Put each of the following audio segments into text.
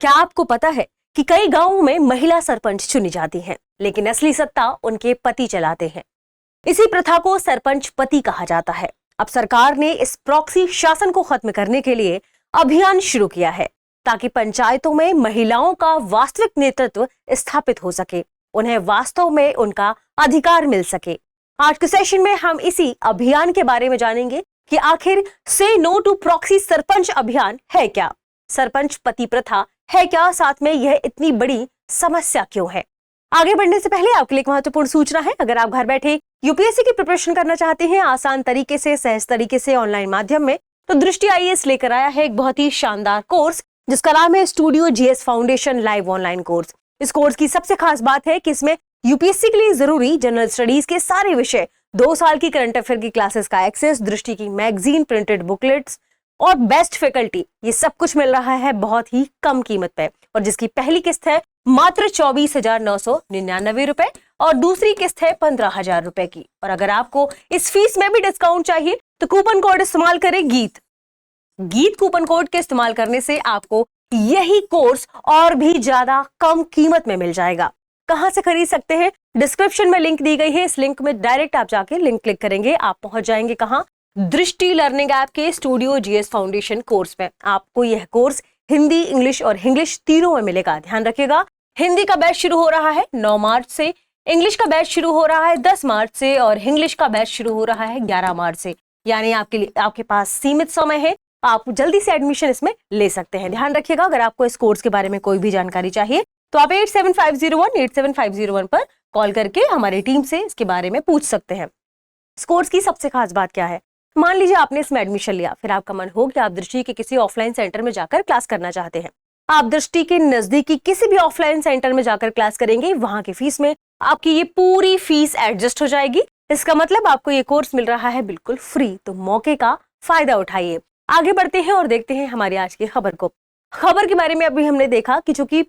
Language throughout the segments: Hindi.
क्या आपको पता है कि कई गांवों में महिला सरपंच चुनी जाती हैं, लेकिन असली सत्ता उनके पति चलाते हैं। इसी प्रथा को सरपंच पति कहा जाता है। अब सरकार ने इस प्रॉक्सी शासन को खत्म करने के लिए अभियान शुरू किया है, ताकि पंचायतों में महिलाओं का वास्तविक नेतृत्व स्थापित हो सके, उन्हें वास्तव में उनका अधिकार मिल सके। आज के सेशन में हम इसी अभियान के बारे में जानेंगे कि आखिर से नो टू प्रॉक्सी सरपंच अभियान है क्या, सरपंच पति प्रथा है क्या, साथ में यह इतनी बड़ी समस्या क्यों है। आगे बढ़ने से पहले आपके लिए एक महत्वपूर्ण सूचना है। अगर आप घर बैठे यूपीएससी की प्रिपरेशन करना चाहते हैं आसान तरीके से, सहज तरीके से, ऑनलाइन माध्यम में, तो दृष्टि आईएएस लेकर आया है एक बहुत ही शानदार कोर्स जिसका नाम है studio GS foundation live online course. इस कोर्स की सबसे खास बात है कि इसमें यूपीएससी के लिए जरूरी जनरल स्टडीज के सारे विषय, 2 साल की करंट अफेयर की क्लासेस का एक्सेस, दृष्टि की मैगजीन, प्रिंटेड बुकलेट्स और बेस्ट फैकल्टी, ये सब कुछ मिल रहा है बहुत ही कम कीमत पे। और जिसकी पहली किस्त है मात्र 24,999 रुपए और दूसरी किस्त है 15,000 रुपए की। और अगर आपको इस फीस में भी डिस्काउंट चाहिए तो कूपन कोड इस्तेमाल करें गीत कूपन कोड के इस्तेमाल करने से आपको यही कोर्स और भी ज्यादा कम कीमत में मिल जाएगा। कहां से खरीद सकते हैं? डिस्क्रिप्शन में लिंक दी गई है। इस लिंक में डायरेक्ट आप जाके लिंक क्लिक करेंगे, आप पहुंच जाएंगे कहां? दृष्टि लर्निंग ऐप के स्टूडियो जीएस फाउंडेशन कोर्स में। आपको यह कोर्स हिंदी, इंग्लिश और इंग्लिश तीनों में मिलेगा। ध्यान रखिएगा, हिंदी का बैच शुरू हो रहा है 9 मार्च से, इंग्लिश का बैच शुरू हो रहा है 10 मार्च से और इंग्लिश का बैच शुरू हो रहा है 11 मार्च से। यानी आपके पास सीमित समय है, आप जल्दी से एडमिशन इसमें ले सकते हैं। ध्यान रखिएगा, अगर आपको इस कोर्स के बारे में कोई भी जानकारी चाहिए तो आप 8750187501 पर कॉल करके हमारी टीम से इसके बारे में पूछ सकते हैं। इस कोर्स की सबसे खास बात क्या है? मान लीजिए आपने इसमें एडमिशन लिया, फिर आपका मन हो कि आप दृष्टि के किसी ऑफलाइन सेंटर में जाकर क्लास करना चाहते हैं। आप दृष्टि के नजदीकी किसी भी ऑफलाइन सेंटर में जाकर क्लास करेंगे, वहां की फीस में आपकी ये पूरी फीस एडजस्ट हो जाएगी। इसका मतलब आपको ये कोर्स मिल रहा है बिल्कुल फ्री। तो मौके का फायदा उठाइए। आगे बढ़ते हैं और देखते हैं हमारी आज की खबर को। खबर के बारे में अभी हमने देखा कि चूंकि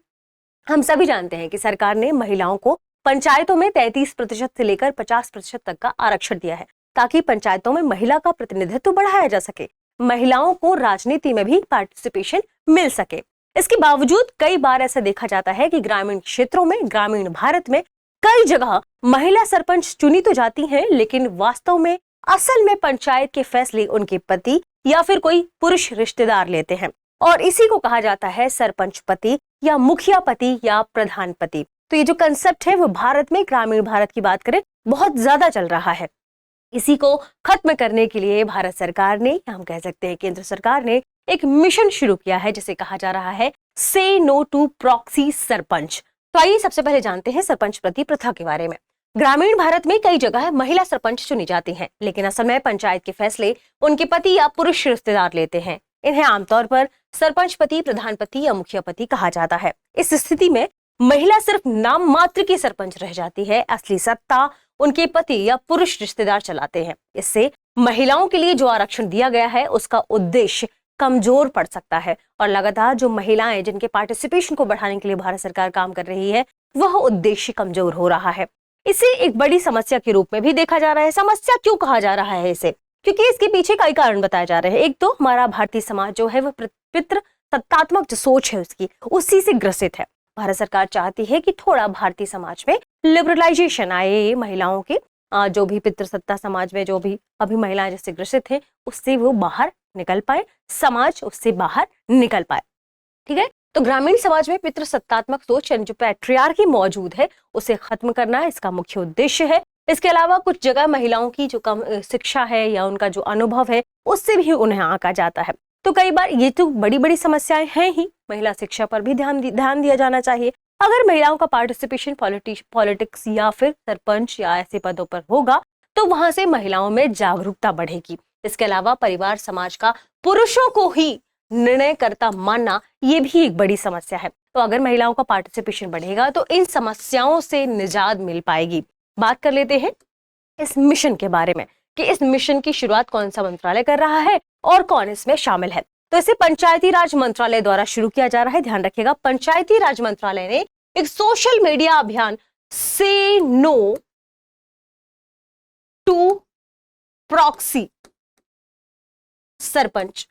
हम सभी जानते हैं कि सरकार ने महिलाओं को पंचायतों में 33% से लेकर 50% तक का आरक्षण दिया है, ताकि पंचायतों में महिला का प्रतिनिधित्व बढ़ाया जा सके, महिलाओं को राजनीति में भी पार्टिसिपेशन मिल सके। इसके बावजूद कई बार ऐसा देखा जाता है कि ग्रामीण क्षेत्रों में, ग्रामीण भारत में कई जगह महिला सरपंच चुनी तो जाती हैं, लेकिन वास्तव में असल में पंचायत के फैसले उनके पति या फिर कोई पुरुष रिश्तेदार लेते हैं। और इसी को कहा जाता है सरपंच पति या मुखिया पति या प्रधान पति। तो ये जो कंसेप्ट है वो भारत में, ग्रामीण भारत की बात करें, बहुत ज्यादा चल रहा है। इसी को खत्म करने के लिए भारत सरकार ने, हम कह सकते हैं केंद्र सरकार ने, एक मिशन शुरू किया है जिसे कहा जा रहा है से नो टू प्रॉक्सी सरपंच। तो आइए सबसे पहले जानते हैं सरपंच पति प्रथा के बारे में। ग्रामीण भारत में कई जगह महिला सरपंच चुनी जाती हैं, लेकिन असल में पंचायत के फैसले उनके पति या पुरुष रिश्तेदार लेते हैं। इन्हें आमतौर पर सरपंच पति, प्रधान पति या मुखिया पति कहा जाता है। इस स्थिति में महिला सिर्फ नाम मात्र की सरपंच रह जाती है, असली सत्ता उनके पति या पुरुष रिश्तेदार चलाते हैं। इससे महिलाओं के लिए जो आरक्षण दिया गया है उसका उद्देश्य कमजोर पड़ सकता है और लगातार जो महिलाएं जिनके पार्टिसिपेशन को बढ़ाने के लिए भारत सरकार काम कर रही है, वह उद्देश्य कमजोर हो रहा है। इसे एक बड़ी समस्या के रूप में भी देखा जा रहा है। समस्या क्यों कहा जा रहा है इसे? क्योंकि इसके पीछे कई कारण बताए जा रहे हैं। एक तो हमारा भारतीय समाज जो है वह पितृ सत्तात्मक जो सोच है उसकी, उसी से ग्रसित है। भारत सरकार चाहती है कि थोड़ा भारतीय समाज में लिबरलाइजेशन आए, महिलाओं के जो भी पितृसत्ता समाज में जो भी अभी महिलाएं जिससे ग्रसित हैं उससे वो बाहर निकल पाए, समाज उससे बाहर निकल पाए। ठीक है, तो ग्रामीण समाज में पितृसत्तात्मक सोच यानी जो पैट्रियार्की मौजूद है उसे खत्म करना इसका मुख्य उद्देश्य है। इसके अलावा कुछ जगह महिलाओं की जो कम शिक्षा है या उनका जो अनुभव है उससे भी उन्हें आंका जाता है। तो कई बार ये तो बड़ी बड़ी समस्याएं हैं ही, महिला शिक्षा पर भी ध्यान दिया जाना चाहिए। अगर महिलाओं का पार्टिसिपेशन पॉलिटिक्स या फिर सरपंच या ऐसे पदों पर होगा तो वहां से महिलाओं में जागरूकता बढ़ेगी। इसके अलावा परिवार समाज का पुरुषों को ही निर्णयकर्ता मानना ये भी एक बड़ी समस्या है। तो अगर महिलाओं का पार्टिसिपेशन बढ़ेगा तो इन समस्याओं से निजात मिल पाएगी। बात कर लेते हैं इस मिशन के बारे में कि इस मिशन की शुरुआत कौन सा मंत्रालय कर रहा है और कौन इसमें शामिल है। तो इसे पंचायती राज मंत्रालय द्वारा शुरू किया जा रहा है। ध्यान रखिएगा, पंचायती राज मंत्रालय ने एक सोशल मीडिया अभियान से no to proxy sarpanch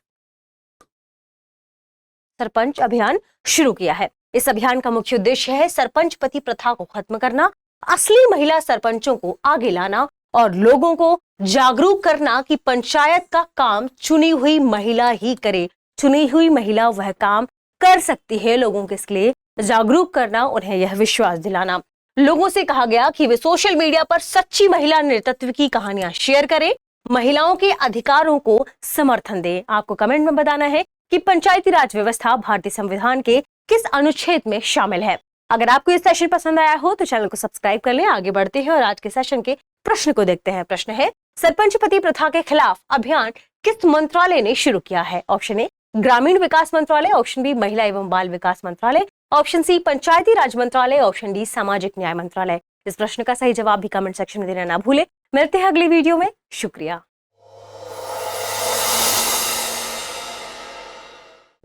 sarpanch अभियान शुरू किया है। इस अभियान का मुख्य उद्देश्य है सरपंच पति प्रथा को खत्म करना, असली महिला सरपंचों को आगे लाना और लोगों को जागरूक करना कि पंचायत का काम चुनी हुई महिला ही करे। चुनी हुई महिला वह काम कर सकती है, लोगों के लिए जागरूक करना, उन्हें यह विश्वास दिलाना। लोगों से कहा गया कि वे सोशल मीडिया पर सच्ची महिला नेतृत्व की कहानियां शेयर करें, महिलाओं के अधिकारों को समर्थन दें। आपको कमेंट में बताना है कि पंचायती राज व्यवस्था भारतीय संविधान के किस अनुच्छेद में शामिल है। अगर आपको ये सेशन पसंद आया हो तो चैनल को सब्सक्राइब कर लें। आगे बढ़ते हैं और आज के सेशन के प्रश्न को देखते हैं। प्रश्न है, सरपंच पति प्रथा के खिलाफ अभियान किस मंत्रालय ने शुरू किया है? ऑप्शन ए ग्रामीण विकास मंत्रालय, ऑप्शन बी महिला एवं बाल विकास मंत्रालय, ऑप्शन सी पंचायती राज मंत्रालय, ऑप्शन डी सामाजिक न्याय मंत्रालय। इस प्रश्न का सही जवाब भी कमेंट सेक्शन में देना ना भूले। मिलते हैं अगली वीडियो में। शुक्रिया।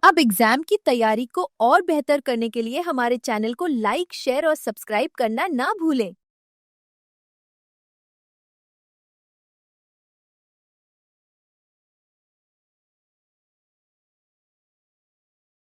अब एग्जाम की तैयारी को और बेहतर करने के लिए हमारे चैनल को लाइक, शेयर और सब्सक्राइब करना ना भूलें।